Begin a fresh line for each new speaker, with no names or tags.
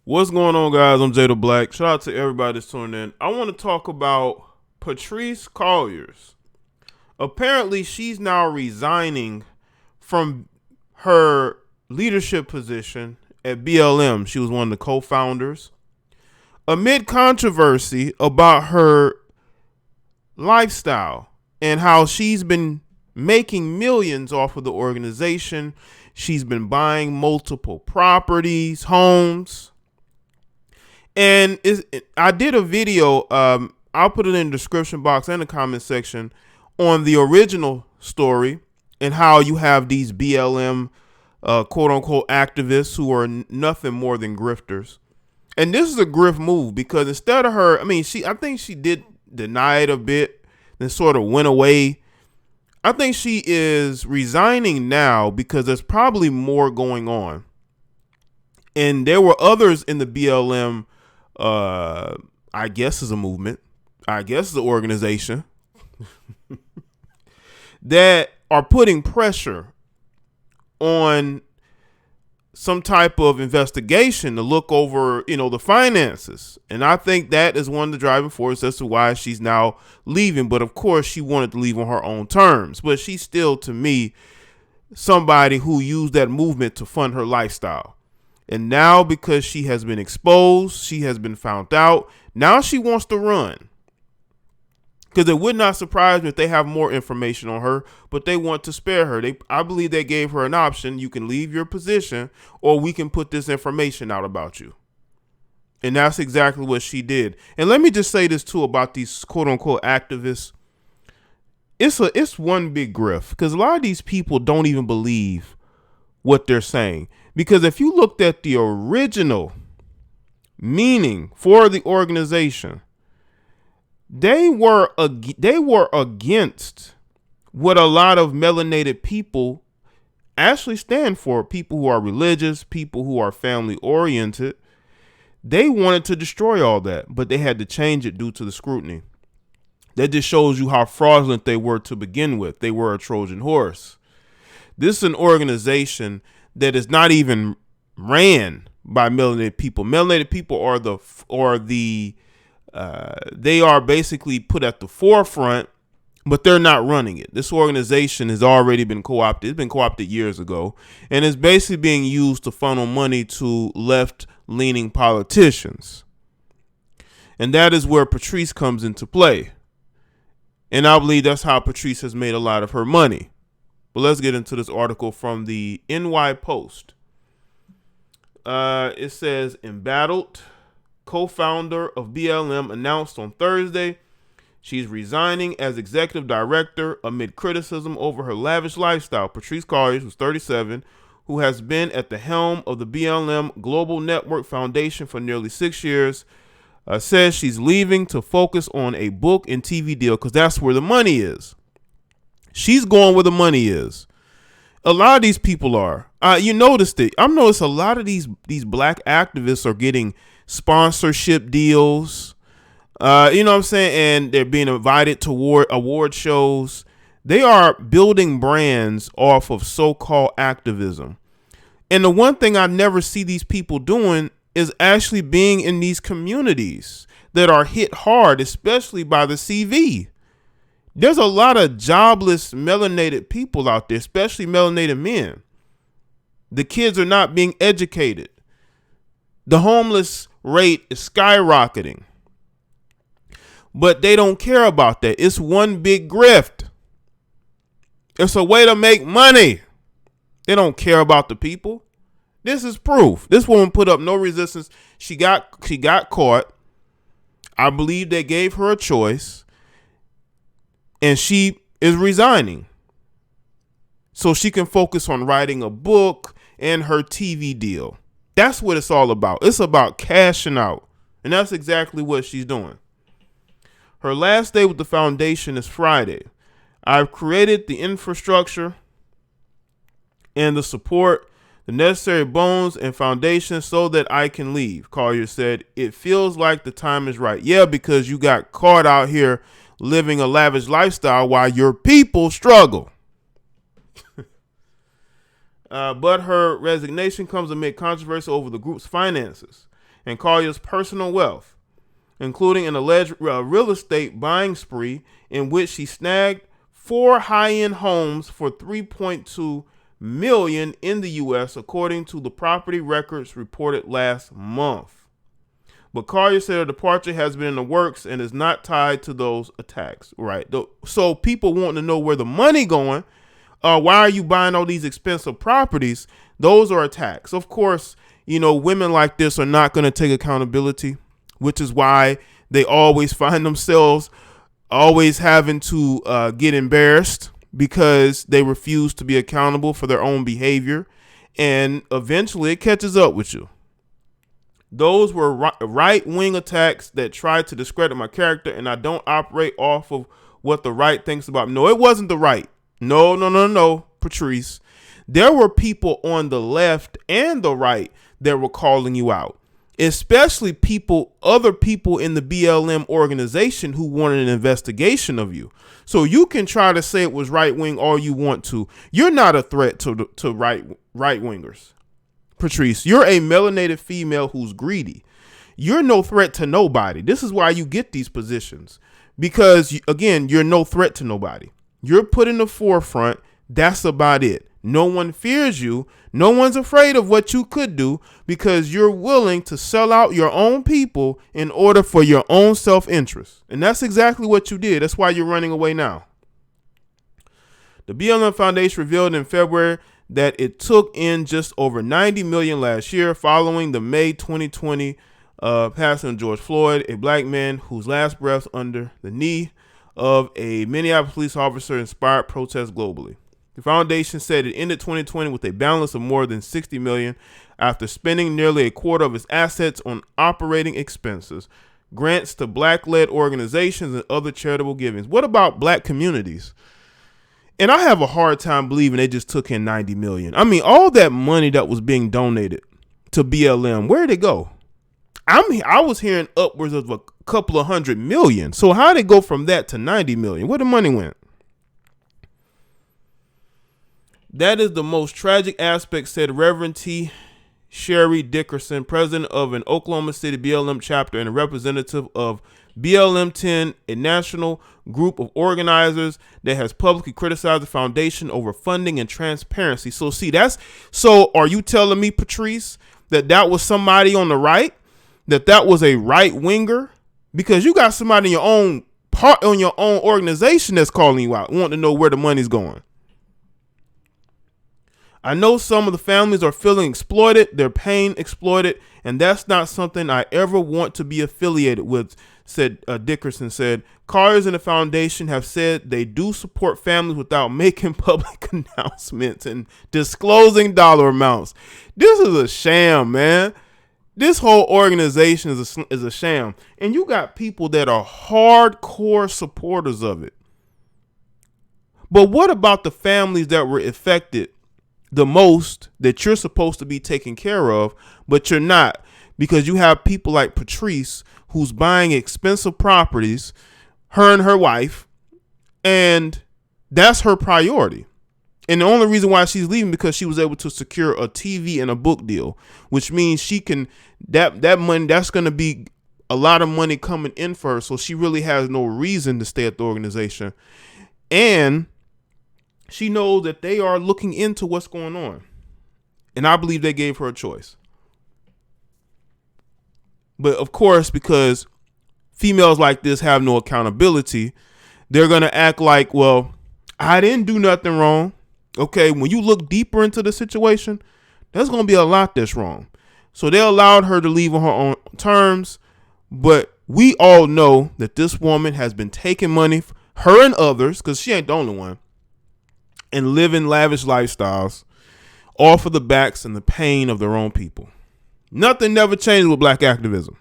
What's going on, guys? I'm Jay the Black. Shout out to everybody that's tuning in. I want to talk about Patrisse Khan-Cullors. Apparently, she's now resigning from her leadership position at BLM. She was one of the co-founders. Amid controversy about her lifestyle and how she's been making millions off of the organization. She's been buying multiple properties, homes. And I did a video. I'll put it in the description box and the comment section on the original story and how you have these BLM quote unquote activists who are nothing more than grifters. And this is a grift move because instead of her, I think she did deny it a bit, then sort of went away. I think she is resigning now because there's probably more going on. And there were others in the BLM, I guess is a movement, I guess is an organization that are putting pressure on some type of investigation to look over, the finances. And I think that is one of the driving forces as to why she's now leaving. But of course, she wanted to leave on her own terms. But she's still, to me, somebody who used that movement to fund her lifestyle. And now, because she has been exposed, she has been found out, now she wants to run. Because it would not surprise me if they have more information on her, but they want to spare her. I believe they gave her an option. You can leave your position, or we can put this information out about you. And that's exactly what she did. And let me just say this, too, about these quote-unquote activists. It's one big grift, because a lot of these people don't even believe what they're saying. Because if you looked at the original meaning for the organization, they were against what a lot of melanated people actually stand for. People who are religious, people who are family oriented. They wanted to destroy all that, but they had to change it due to the scrutiny. That just shows you how fraudulent they were to begin with. They were a Trojan horse. This is an organization that is not even ran by melanated people. Melanated people they are basically put at the forefront, but they're not running it. This organization has already been co-opted. It's been co-opted years ago, and it's basically being used to funnel money to left-leaning politicians. And that is where Patrisse comes into play. And I believe that's how Patrisse has made a lot of her money. But let's get into this article from the NY Post. It says, embattled co-founder of BLM announced on Thursday she's resigning as executive director amid criticism over her lavish lifestyle. Patrisse Khan-Cullors, who's 37, who has been at the helm of the BLM Global Network Foundation for nearly 6 years, says she's leaving to focus on a book and TV deal because that's where the money is. She's going where the money is. A lot of these people are. You noticed it. I've noticed a lot of these black activists are getting sponsorship deals. You know what I'm saying? And they're being invited to award shows. They are building brands off of so-called activism. And the one thing I never see these people doing is actually being in these communities that are hit hard, especially by the CV. There's a lot of jobless melanated people out there, especially melanated men. The kids are not being educated. The homeless rate is skyrocketing. But they don't care about that. It's one big grift. It's a way to make money. They don't care about the people. This is proof. This woman put up no resistance. She got caught. I believe they gave her a choice. And she is resigning so she can focus on writing a book and her TV deal. That's what it's all about. It's about cashing out. And that's exactly what she's doing. Her last day with the foundation is Friday. I've created the infrastructure and the support, the necessary bones and foundation so that I can leave. Collier said, it feels like the time is right. Yeah, because you got caught out here living a lavish lifestyle while your people struggle. But her resignation comes amid controversy over the group's finances. and Colliers' personal wealth, including an alleged real estate buying spree in which she snagged 4 high-end homes for $3.2 million in the U.S., according to the property records reported last month. But Collier said her departure has been in the works and is not tied to those attacks. Right. So people want to know where the money going. Why are you buying all these expensive properties? Those are attacks. Of course, women like this are not going to take accountability, which is why they always find themselves always having to get embarrassed because they refuse to be accountable for their own behavior. And eventually it catches up with you. Those were right-wing attacks that tried to discredit my character, and I don't operate off of what the right thinks about me. No, it wasn't the right. No, Patrisse. There were people on the left and the right that were calling you out, especially other people in the BLM organization who wanted an investigation of you. So you can try to say it was right-wing all you want to. You're not a threat to right-wingers. Patrisse, you're a melanated female who's greedy. You're no threat to nobody. This is why you get these positions, because again, you're no threat to nobody. You're put in the forefront. That's about it. No one fears you. No one's afraid of what you could do because you're willing to sell out your own people in order for your own self-interest. And that's exactly what you did. That's why you're running away now. The BLM Foundation revealed in February that it took in just over $90 million last year following the May 2020 passing of George Floyd, a black man whose last breath under the knee of a Minneapolis police officer inspired protests globally. The foundation said it ended 2020 with a balance of more than $60 million after spending nearly a quarter of its assets on operating expenses, grants to black-led organizations, and other charitable givings. What about black communities? And I have a hard time believing they just took in $90 million. I mean, all that money that was being donated to BLM, where did it go? I was hearing upwards of a couple of $100 million. So how did it go from that to $90 million? Where the money went? That is the most tragic aspect, said Reverend T. Sherry Dickerson, president of an Oklahoma City BLM chapter and a representative of BLM 10, a national group of organizers that has publicly criticized the foundation over funding and transparency. So are you telling me, Patrisse, that was somebody on the right, that was a right winger? Because you got somebody in your own part on your own organization that's calling you out, wanting to know where the money's going. I know some of the families are feeling exploited, their pain exploited, and that's not something I ever want to be affiliated with, said Dickerson said. Colliers and the foundation have said they do support families without making public announcements and disclosing dollar amounts. This is a sham, man. This whole organization is a sham. And you got people that are hardcore supporters of it. But what about the families that were affected the most, that you're supposed to be taking care of, but you're not, because you have people like Patrisse who's buying expensive properties, her and her wife, and that's her priority. And the only reason why she's leaving because she was able to secure a TV and a book deal, which means she can that money, that's going to be a lot of money coming in for her. So she really has no reason to stay at the organization. And she knows that they are looking into what's going on. And I believe they gave her a choice. But of course, because females like this have no accountability, they're going to act like, well, I didn't do nothing wrong. Okay, when you look deeper into the situation, there's going to be a lot that's wrong. So they allowed her to leave on her own terms. But we all know that this woman has been taking money, her and others, because she ain't the only one, and living lavish lifestyles off of the backs and the pain of their own people. Nothing never changed with black activism.